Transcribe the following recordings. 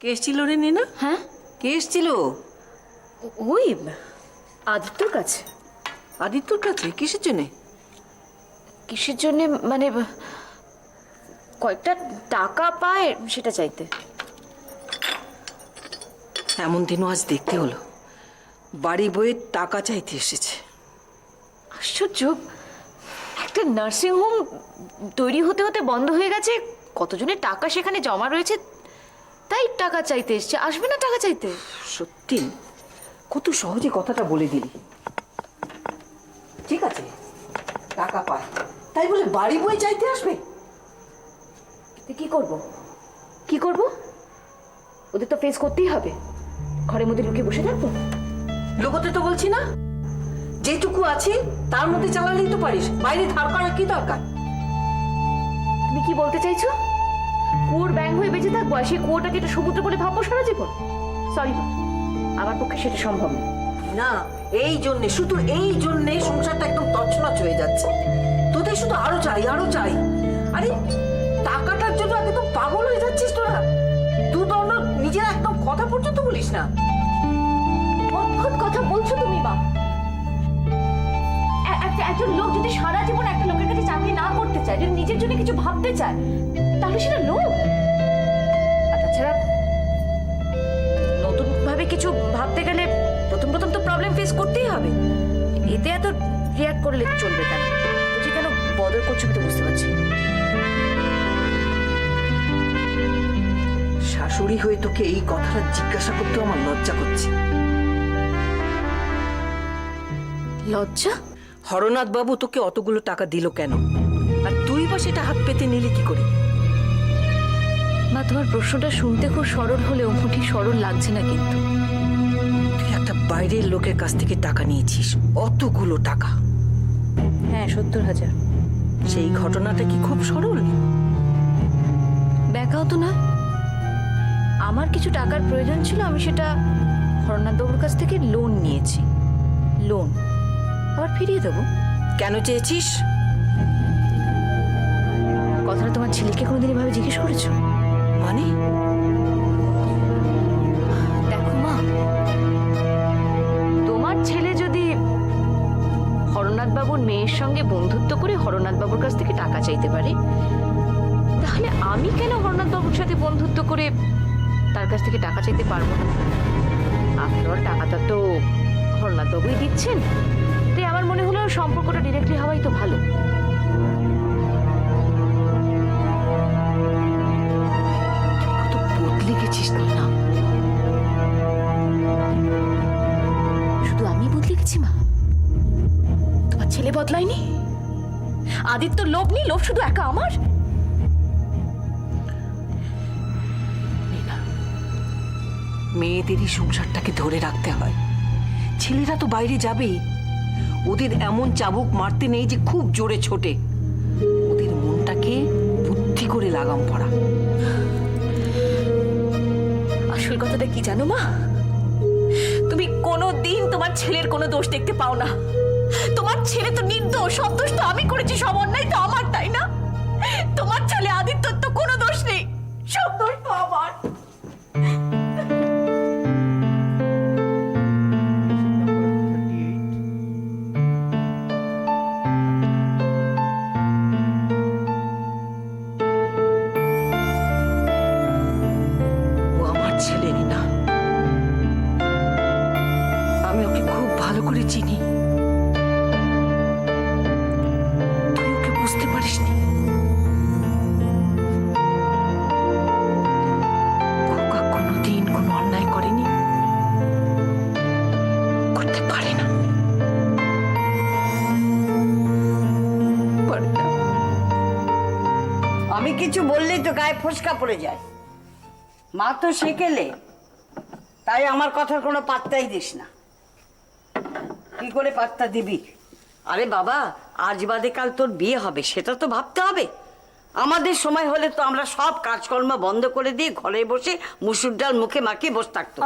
কে এসেছিল রে নিনা? হ্যাঁ, কে এসেছিল? ওই আদিত্যর কাছে। আদিত্যর কাছে? কিসের জন্যে? কিসের জন্য মানে কয়েকটা টাকা পায় সেটা চাইতে। এমন দিনও আজ দেখতে হলো, বাড়ি বইয়ের টাকা চাইতে এসেছে। আশ্চর্য, একটা নার্সিং হোম তৈরি হতে হতে বন্ধ হয়ে গেছে, কতজনের টাকা সেখানে জমা রয়েছে, তাই টাকা চাইতে এসছে। আসবে না টাকা চাইতে? সত্যি কত সহজে কথাটা বলে দিলি। ঠিক আছে, টাকা পায় তাই বলে বাড়ি বই চাইতে আসবে? কি করব কি করব? ওদের তো ফেস করতেই হবে। ঘরের মধ্যে লুকিয়ে বসে থাকবো? লোকতে তো বলছি না, যেটুকু আছে তার মধ্যে চালালেই তো পারিস, বাইরে ধার করার কি দরকার? তুমি কি বলতে চাইছো? কুয়োর ব্যাঙ হয়ে বেঁচে থাকবো আর সেই কুয়োটাকে একটা সমুদ্র বলে ভাববো সারা জীবন? সরি মা, আমার পক্ষে সেটা সম্ভব না। না, এই জন্যে, শুধু এই জন্যে সংসারটা একদম তছনছ হয়ে যাচ্ছে। তোদের শুধু আরো চাই, আরো চাই। আরে টাকাটার জন্য একদম পাগল হয়ে যাচ্ছিস তোরা। তুই তো অন্য নিজের একদম কথা পর্যন্ত বলিস না। অদ্ভুত কথা বলছো তুমি মা। একজন লোক যদি সারা জীবন একটা লোকের কাছে চাকরি না করতে চায়, যদি নিজের জন্য কিছু ভাবতে চায়, তাহলে সেটা লোক। আর তাছাড়া নতুন ভাবে কিছু ভাবতে গেলে প্রথম প্রথম তো প্রবলেম ফেস করতেই হবে। এতে এত রিয়াক্ট করলে চলবে কেন? বুঝি কেন বদল করছো আমি তো বুঝতে পারছি। শাশুড়ি হয়ে তোকে এই কথাটা জিজ্ঞাসা করতেও আমার লজ্জা করছে। লজ্জা? হরনাথ বাবু তোকে অতগুলো টাকা দিল কেন, আর তুই বা সেটা হাত পেতে নিলি কি করে? মা, তোমার প্রশ্নটা শুনতে খুব সরল হলেও মুঠি সরল লাগছে না কিন্তু। তুই একটা বাইরের লোকের কাছ থেকে টাকা নিয়েছিস, অতগুলো টাকা। হ্যাঁ, 70,000। সেই ঘটনাটা কি খুব সরল? দেখাও তো না। আমার কিছু টাকার প্রয়োজন ছিল, আমি সেটা হরনাথ বাবুর কাছ থেকে লোন নিয়েছি। লোন আবার ফিরিয়ে দেবো। কেন চেয়েছিস? কথাটা তোমার ছেলেকে কোনোদিন এভাবে জিজ্ঞেস করেছো? মানে? দেখো মা, তোমার ছেলে যদি হরনাথ বাবুর মেয়ের সঙ্গে বন্ধুত্ব করে হরনাথ বাবুর কাছ থেকে টাকা চাইতে পারে, তাহলে আমি কেন হরনাথ বাবুর সাথে বন্ধুত্ব করে তার কাছ থেকে টাকা চাইতে পারবো না? আপনার টাকাটা তো হরনাথ বাবুই দিচ্ছেন, তাই আমার মনে হলো সম্পর্কটা ডিরেক্টলি হওয়াই তো ভালো। কত বদলে গেছিস না। শুধু আমি বদলে গেছি মা, তোমার ছেলে বদলায়নি? আদিত্য লোভ নেই, লোভ শুধু একা আমার। মেয়েদেরই সংসারটাকে ধরে রাখতে হয়, ছেলেরা তো বাইরে যাবেই। ওদের এমন চাবুক মারতে নেই যে খুব জোরে ছোটে। ওদের মনটাকে বুদ্ধি করে লাগাম পড়া। আসল কথাটা কি জানো মা? তুমি কোনোদিন তোমার ছেলের কোনো দোষ দেখতে পাও না। তোমার ছেলে তো নির্দোষ, সব দোষ তো আমি করেছি, সব অন্যায় তো আমার, তাই না? তোমার ছেলে আদিত্যর তো কোনো দোষ নেই, সব দোষ তো আমার। ও আমার ছেলে না, আমি ওকে খুব ভালো করে চিনি। তুই ওকে বুঝতে পারিসনি। খোকা কোনোদিন কোনো অন্যায় করেনি, করতে পারে না। পারে না। আমি কিছু বললেই তো গায়ে ফোসকা পড়ে যায়। মা তো শেখেলে, তাই আমার কথার কোনো পাত্তাই দিস না। কি করে পাত্তা দিবি? আরে বাবা, আজ বাদে কাল তোর বিয়ে হবে, সেটা তো ভাবতে হবে। আমাদের সময় হলে তো আমরা সব কাজকর্ম বন্ধ করে দিয়ে ঘরে বসে মুসুর ডাল মুখে মাখিয়ে বসে থাকতো।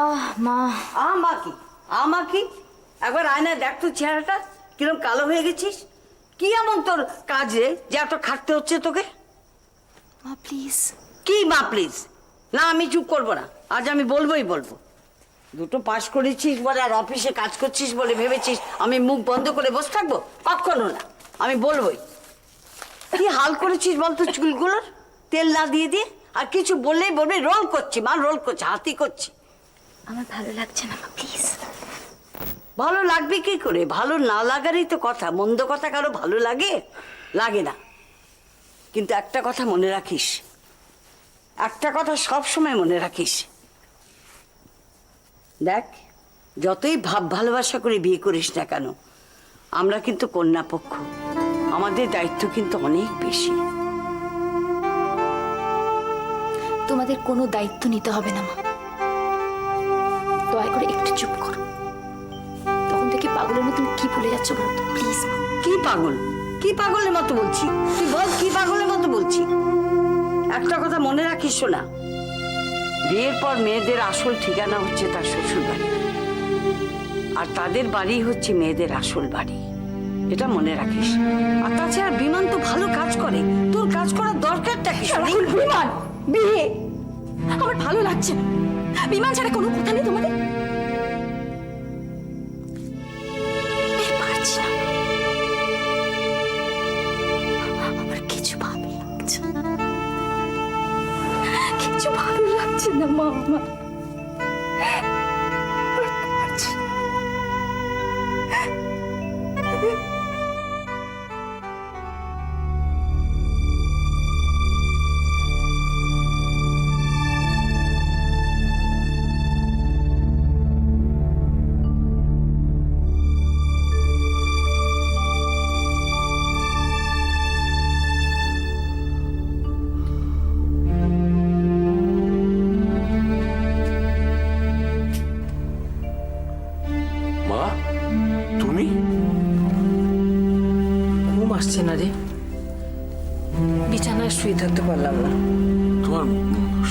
মা, আমা কি একবার আয়নায় দেখ তো চেহারাটা কিরম কালো হয়ে গেছিস। কি এমন তোর কাজ রে যে এত খাটতে হচ্ছে তোকে? মা প্লিজ। কি মা প্লিজ? না, আমি চুপ করবো না, আজ আমি বলবোই বলবো। দুটো পাশ করেছিস বলে আর অফিসে কাজ করছিস বলে ভেবেছিস আমি মুখ বন্ধ করে বসে থাকবো? কখনো না, আমি বলবোই। কি হাল করেছিস বলতো চুলগুলোর, তেল না দিয়ে দিয়ে? আর কিছু বললেই বলবি রোল করছি মা, রোল করছি, হাতি করছি। আমার ভালো লাগছে না মা, প্লিজ। ভালো লাগবে কি করে? ভালো না লাগারই তো কথা। মন্দ কথা কারো ভালো লাগে? লাগে না। কিন্তু একটা কথা মনে রাখিস, একটা কথা সব সময় মনে রাখিস। দেখ, যতই ভাব ভালোবাসা করে বিয়ে করিস না কেন, আমরা কিন্তু কন্যা পক্ষ, আমাদের দায়িত্ব কিন্তু অনেক বেশি। তোমাদের কোনো দায়িত্ব নিতে হবে না মা, দয়া করে একটু চুপ করো। তখন থেকে পাগলের মতন কি বলে যাচ্ছ বলতো, প্লিজ মা। কি পাগল? কি পাগলের মতো বলছি? তুই বল, কি পাগলের মতো বলছি? একটা কথা মনে রাখিস না, বিয়ের পর মেয়েদের আসল ঠিকানা হচ্ছে তার শ্বশুর বাড়ি, আর তাদের বাড়ি হচ্ছে মেয়েদের আসল বাড়ি। এটা মনে রাখিস। আর তাছাড়া বিমান তো ভালো কাজ করে, তোর কাজ করার দরকারটা কি? বিমান, বিয়ে আমার ভালো লাগছে না। বিমান ছাড়া কোনো কথা নেই তোমাদের? পারছি না, আমার কিছু ভালো লাগছে না, কিছু ভালো লাগছে না মা। আমার পারছি না। মা, তুমি? ঘুম আসছে না রে, বিছানায় শুয়ে থাকতে পারলাম না। তোমার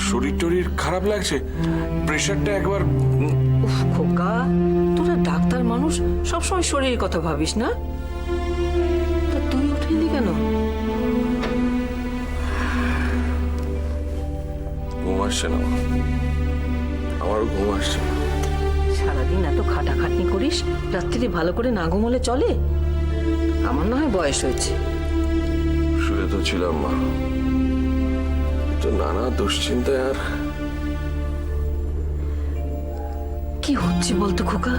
শরীর টরীর খারাপ লাগছে? প্রেশারটা একবার উফ খোকা, তোরা ডাক্তার মানুষ, সবসময় শরীরের কথা ভাবিস না? তা তুই উঠেলি কেন? ঘুম আসছে না মা, আমারও ঘুম আসছে না। সারাদিন এত খাটাখাটনি করিস, রাত্রিরে ভালো করে না ঘুমোলে চলে? আমার না হয় বয়স হয়েছে। শুয়ে তো ছিলাম মা, তো নানা দুশ্চিন্তায় আর কি হচ্ছে বলতো খোকা?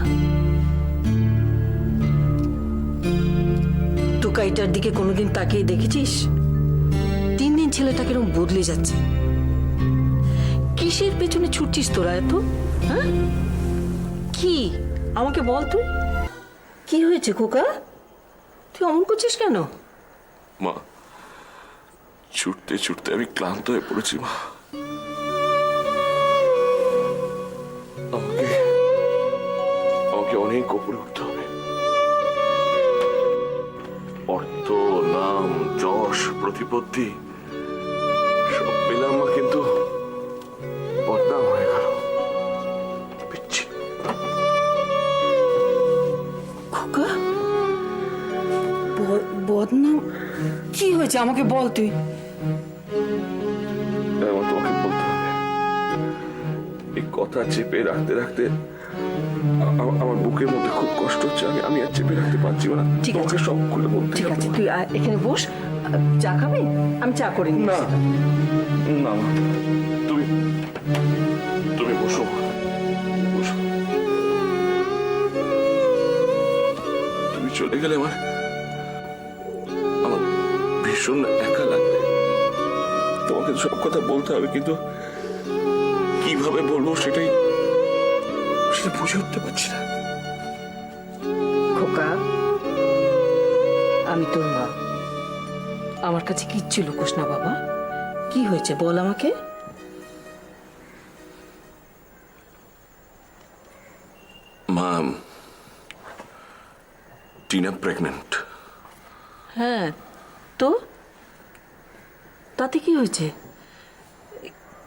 টুকাইটার দিকে কোনোদিন তাকিয়ে দেখেছিস? দিন দিন ছেলেটাকে এরকম বদলে যাচ্ছে। কিসের পেছনে ছুটছিস তোরা এত? হ্যাঁ, কি আমাকে বল তুই, কি হয়েছে খোকা? তুই অমন করছিস কেন? মা, ছুটতে ছুটতে আমি ক্লান্ত হয়ে পড়েছি মা। আমাকে আমাকে অনেক উপরে উঠতে হবে। অর্থ, নাম, যশ, প্রতিপত্তি সব পেলাম মা, কিন্তু বদনাম হয়ে গেল। পিচ্ছি। খোকা, বদনাম কি হয়েছে আমাকে বল তুই। আমার তোমাকে বলতে হবে। এই কথা চেপে রাখতে রাখতে আমার বুকের মধ্যে খুব কষ্ট হচ্ছে। আমি আর চেপে রাখতে পারছি না। ঠিক আছে, তোমাকে সব খুলে বলতে ঠিক হবে। আছে, তুই এখানে বস। চা খাবি? আমি চা করে নিই। না না মা, তুমি তুমি বসো মা, বসো। তুমি চলে গেলে আমার আমার ভীষণ একা লাগবে। তোমাকে সব কথা বলতে হবে, কিন্তু কিভাবে বলবো সেটা বুঝে উঠতে পারছি না। খোকা, আমি তোর মা, আমার কাছে কিচ্ছু লুকোস না বাবা। কি হয়েছে বল আমাকে। মা, টিনা প্রেগন্যান্ট। হ্যাঁ, তো তাতে কি হয়েছে?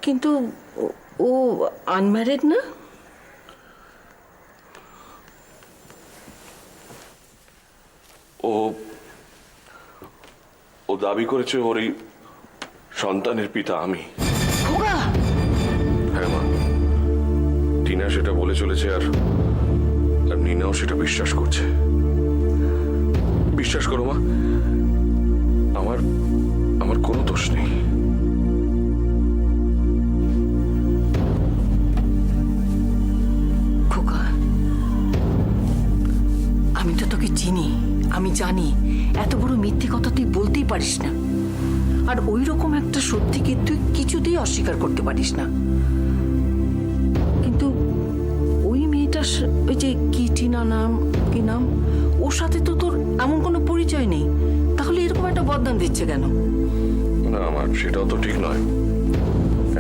কিন্তু ও আনম্যারিড না? ও ও দাবি করেছে ওর এই সন্তানের পিতা আমি। খোকা, নিনা সেটা বলে চলেছে, আর নিনাও সেটা বিশ্বাস করছে। বিশ্বাস করো মা, আমার আমার কোনো দোষ নেই। খোকা, আমি তো তোকে চিনি, আমি জানি এত বড় মিথ্যে কথা তুই বলতেই পারিস না। আর ওই রকম একটা সত্যিকে তুই কিছুতেই অস্বীকার করতে পারিস না। কিন্তু ওই মেয়েটার ওই যে কি টিনা নাম, কি নাম, ওর সাথে তো তোর এমন কোনো পরিচয় নেই, তাহলে এরকম একটা বদনাম দিচ্ছে কেন? না, আমার সেটাও তো ঠিক নয়।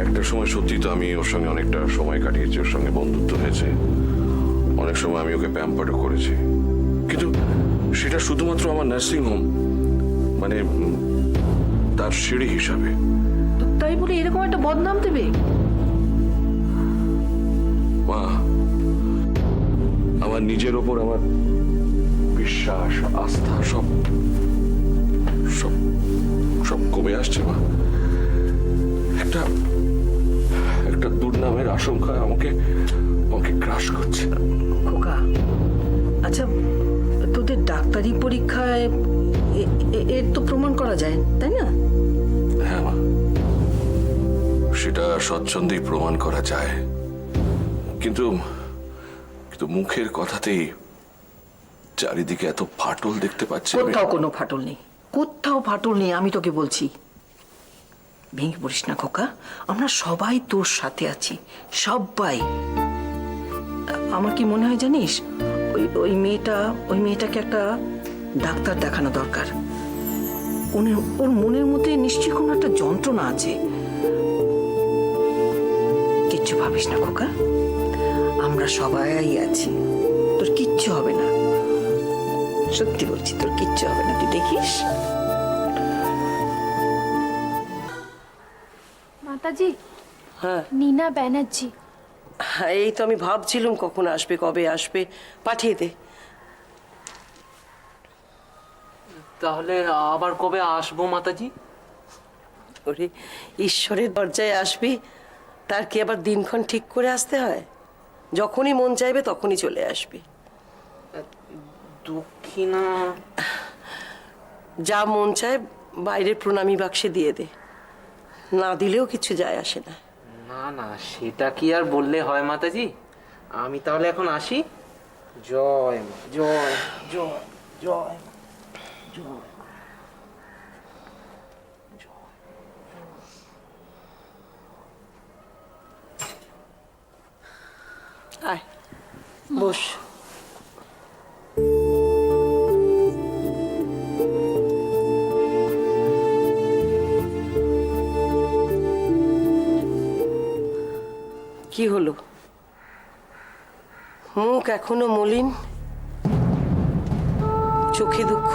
একটা সময় সত্যি তো আমি ওর সঙ্গে অনেকটা সময় কাটিয়েছি, ওর সঙ্গে বন্ধুত্ব হয়েছে, অনেক সময় আমি ওকে প্যাম্পারও করেছি, কিন্তু সেটা শুধুমাত্র আমার নার্সিং হোম, মানে তার সিঁড়ি হিসাবে। তো তাই বলে এরকম একটা বদনাম দেবে? মা, আমার নিজের ওপর আমার বিশ্বাস, আস্থা সব সব সব কমে আসছে মা। একটা একটা দুর্নামের আশঙ্কা আমাকে আমাকে গ্রাস করছে। খোকা, আচ্ছা তোদের ডাক্তারি পরীক্ষায় এর তো প্রমাণ করা যায়, তাই না? হ্যাঁ মা, সেটা স্বচ্ছন্দেই প্রমাণ করা যায়, কিন্তু কিন্তু মুখের কথাতেই চারিদিকে এত ফাটল দেখতে পাচ্ছি আমি। কোথাও কোনো ফাটল নেই, কোথাও ফাটল নেই, আমি তোকে বলছি। ভেঙে পড়িস না খোকা, আমরা সবাই তোর সাথে আছি, সবাই। আমার কি মনে হয় জানিস, ওই মেয়েটাকে একটা ডাক্তার দেখানো দরকার। ওর মনের মধ্যে নিশ্চয়ই কোনো একটা যন্ত্রণা আছে। কিচ্ছু ভাবিস না খোকা, আমরা সবাই আছি, তোর কিচ্ছু হবে না, সত্যি বলছি, তোর কিচ্ছু হবে না, তুই দেখিস। মাতাজি, হ্যাঁ, নীনা ব্যানার্জি। এই তো আমি ভাবছিলাম কখন আসবে, কবে আসবে, পাঠিয়ে দে। তাহলে আবার কবে আসবো মাতাজি? ওরে, ঈশ্বরের দরজায় আসবি, তার কি আবার দিনক্ষণ ঠিক করে আসতে হয়? যখনই মন চাইবে তখনই চলে আসবি। দক্ষিণা যা মন চায় বাইরের প্রণামী বাক্সে দিয়ে দে, না দিলেও কিছু যায় আসে না। না না, সেটা কি আর বললে হয় মাতাজি? আমি তাহলে এখন আসি। জয় মা, জয় জয় জয় জয়। আয়, বস। কি হলো? মুখ এখনো মলিন, চোখে দুঃখ।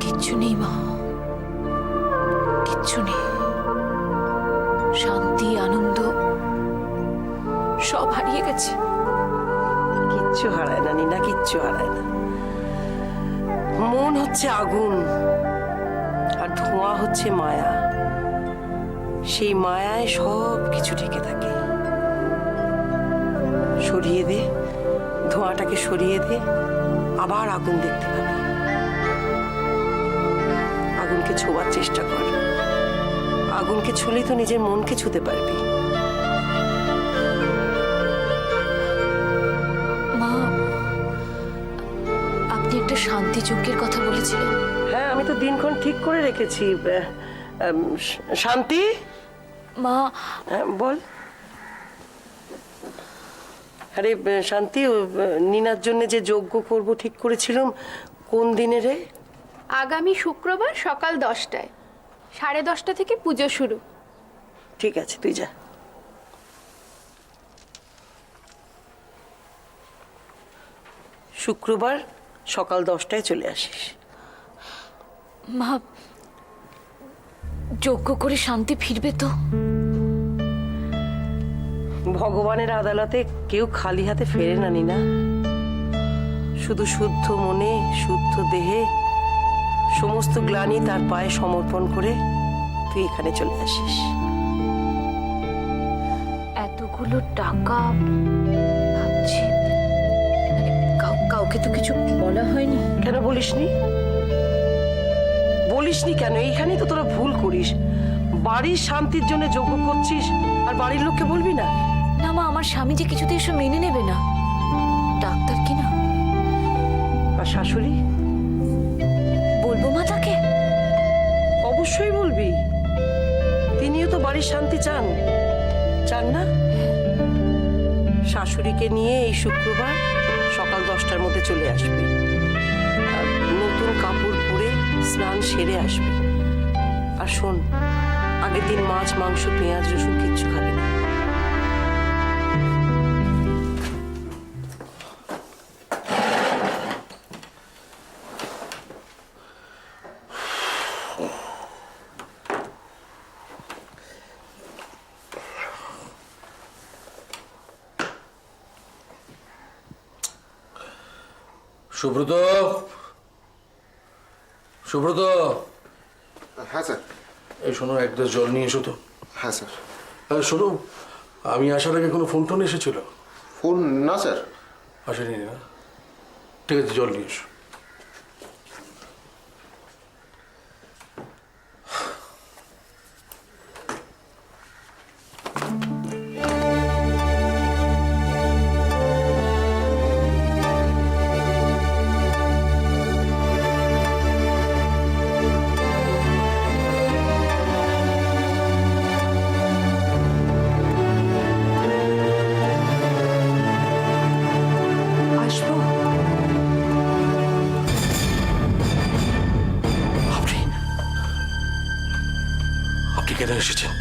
কিচ্ছু নেই মা, কিচ্ছু নেই। শান্তি, আনন্দ সব হারিয়ে গেছে। কিচ্ছু হারায় না নিনা, কিচ্ছু হারায় না। মন হচ্ছে আগুন, আর ধোঁয়া হচ্ছে মায়া। সেই মায়ায় সব কিছু ঢেকে থাকে। সরিয়ে দে, ধোঁয়াটাকে সরিয়ে দে, আবার আগুন দেখতে পাবি। আগুনকে ছোঁয়ার চেষ্টা কর, আগুনকে ছুলেই তো নিজের মনকে ছুতে পারবি। মা, আপনি একটা শান্তি যজ্ঞের কথা বলেছিলেন। হ্যাঁ, আমি তো দিনক্ষণ ঠিক করে রেখেছি। শান্তি, মা, বল। আরে শান্তি, নিনার জন্য যে যজ্ঞ করব ঠিক করেছিলাম, কোন দিনে রে? আগামী শুক্রবার সকাল 10টায়, 10:30 থেকে পুজো শুরু। ঠিক আছে, তুই যা। শুক্রবার সকাল 10টায় চলে আসিস। মা, যজ্ঞ করে শান্তি ফিরবে তো? ভগবানের আদালতে কেউ খালি হাতে ফেরে না নিনা। শুধু শুদ্ধ মনে, শুদ্ধ দেহে সমস্ত গ্লানি তার পায়ে সমর্পণ করে তুই এখানে চলে আসিস। এতগুলো টাকা ভাবছি, মানে কাউকে তো কিছু বলা হয়নি। কেন বলিসনি? বলিসনি কেন? এইখানেই তো তোরা ভুল করিস। বাড়ির শান্তির জন্য যজ্ঞ করছিস আর বাড়ির লোককে বলবি না? না মা, আমার স্বামী যে কিছুতে এসব মেনে নেবে না, ডাক্তার কি না। আর শাশুড়ি? বলবো মা তাকে? অবশ্যই বলবি, তিনিও তো বাড়ির শান্তি চান, চান না? শাশুড়িকে নিয়ে এই শুক্রবার সকাল 10টার মধ্যে চলে আসবি। আর নতুন কাপড় পরে স্নান সেরে আসবি। আর শোন, আগের দিন মাছ, মাংস, পেঁয়াজ, রসুন কিচ্ছু খাবি না। সুব্রত, সুব্রত, হ্যাঁ স্যার। এই শোনো, এক গ্লাস জল নিয়ে এসো তো। হ্যাঁ স্যার। শোনো, আমি আসার আগে কোনো ফোন টোন এসেছিল? ফোন না স্যার। আসেনি না? ঠিক আছে, জল নিয়ে এসো। আসবো? আপনি কেন এসেছেন?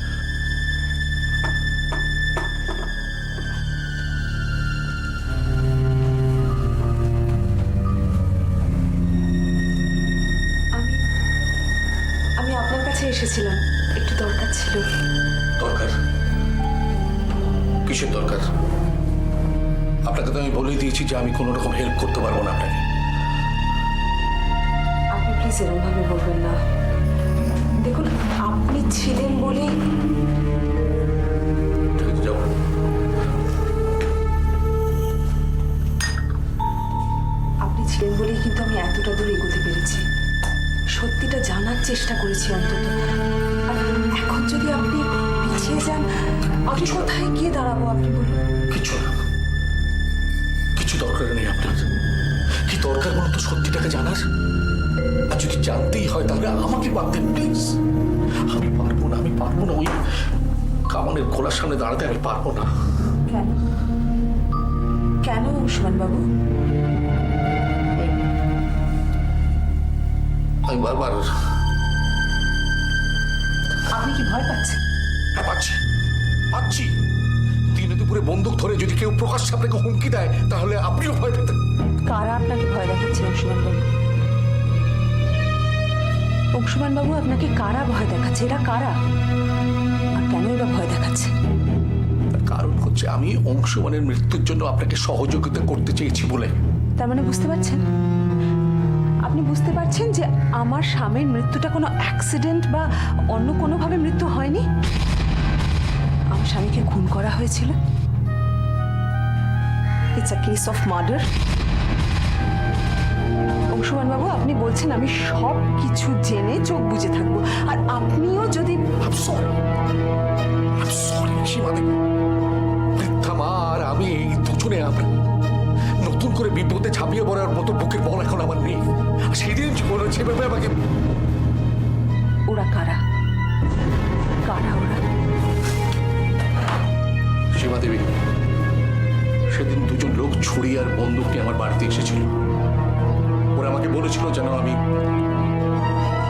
আমি আপনার কাছে এসেছিলাম, একটু দরকার ছিল। দরকার? কিসের দরকার? আপনাকে তো আমি বলেই দিয়েছি যে আমি কোনো রকম হেল্প করতে পারবো না আপনাকে। আপনি প্লিজ এরকমভাবে বলবেন না। দেখুন, আপনি ছিলেন বলেই ঠিক আছে, যাও। আপনি ছিলেন বলেই কিন্তু আমি এতটা দূর এগোতে পেরেছি। সত্যিটা জানার চেষ্টা করেছি অন্তত। আর এখন যদি আপনি পিছিয়ে যান, আমি কোথায় গিয়ে দাঁড়াবো আপনি বলুন? কিছু না, কিছু দরকার নেই আপনার। কি দরকার বলুন তো সত্যিটাকে জানার? আর যদি জানতেই হয় তাহলে আমাকে বাদ দেন প্লিজ। আমি পারবো না, আমি পারবো না। ওই কামানের খোলার সামনে দাঁড়াতে আমি পারবো না। কেন? কেন অংশুমান বাবু? আমি বারবার আপনি কি ভয় পাচ্ছেন? হ্যাঁ, পাচ্ছি, পাচ্ছি। দিনে দুপুরে বন্দুক ধরে যদি কেউ প্রকাশ্যে আপনাকে হুমকি দেয় তাহলে আপনিও ভয় পেতেন। কারা আপনাকে ভয় দেখাচ্ছে অংশুমান বাবু? অংশুমান বাবু, আপনাকে কারা ভয় দেখাচ্ছে? এরা কারা? আর কেনই বা ভয় দেখাচ্ছে? তার কারণ হচ্ছে আমি অংশুমানের মৃত্যুর জন্য আপনাকে সহযোগিতা করতে চেয়েছি বলে। তার মানে বুঝতে পারছেন? আপনি বুঝতে পারছেন যে আমার স্বামীর মৃত্যুটা কোনো অ্যাক্সিডেন্ট বা অন্য কোনোভাবে মৃত্যু হয়নি? আমার স্বামীকে খুন করা হয়েছিল। It's a case of murder. Anshuman বাবু, আপনি বলছেন আমি সব কিছু জেনে চোখ বুজে থাকবো, আর আপনিও যদি... I'm sorry, সীমা দেবী। বৃদ্ধা মা আর আমি এই দুজনে আমরা নতুন করে বিপদে ঝাঁপিয়ে পড়ার মতো বুকের বল এখন আমার নেই। আর সেদিন জীবন যেভাবে আমাকে... ওরা কারা? কারা ওরা? সীমা দেবী, সেদিন দুজন লোক ছুরি আর বন্দুক নিয়ে আমার বাড়িতে এসেছিল। ওরা আমাকে বলেছিল যেন আমি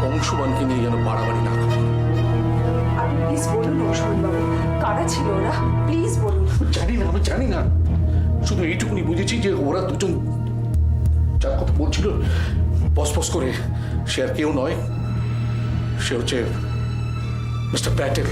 অংশুমানকে নিয়ে যেন বাড়াবাড়ি না করি। আপনি প্লিজ বলুন অংশুমান বাবু, কারা ছিল ওরা? প্লিজ বলুন। জানি না, আমি জানি না। শুধু এইটুকুনি বুঝেছি যে ওরা দুজন যার কথা বলছিল পস করে, সে আর কেউ নয়, সে হচ্ছে মিস্টার প্যাটেল।